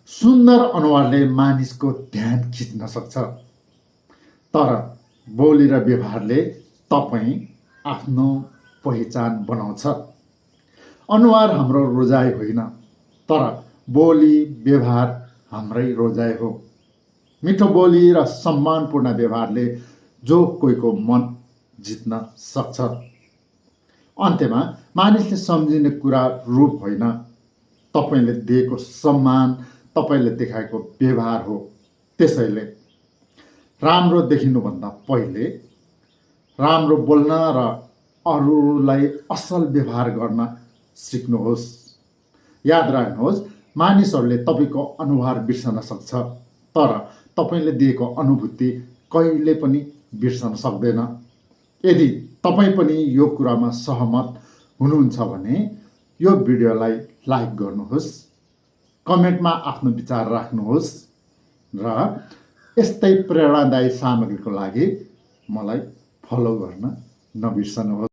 सुन्दर अनुहारले मानिसको ध्यान खिच्न सक्छ, तर बोली र व्यवहारले तपाईँ आफ्नो पहिचान बनाउँछ। अनुहार हाम्रो रोजाइ होइन, तर बोली व्यवहार हाम्रै रोजाइ हो। मिठो बोली र सम्मानपूर्ण व्यवहारले जो कोहीको मन जित्न सक्छ। अन्त्यमा मानिसले सम्झिने कुरा रूप होइन, तपाईँले दिएको सम्मान, तपाईँले देखाएको व्यवहार हो। त्यसैले राम्रो देखिनुभन्दा पहिले राम्रो बोल्न र अरूलाई असल व्यवहार गर्न सिक्नुहोस्। याद राख्नुहोस्, मानिसहरूले तपाईँको अनुहार बिर्सन सक्छ, तर तपाईँले दिएको अनुभूति कहिले पनि बिर्सन सक्दैन। यदि तपाईँ पनि यो कुरामा सहमत हुनुहुन्छ भने यो भिडियोलाई लाइक गर्नुहोस्, कमेन्टमा आफ्नो विचार राख्नुहोस् र यस्तै प्रेरणादायी सामग्रीको लागि मलाई फलो गर्न नबिर्सनुहोस्।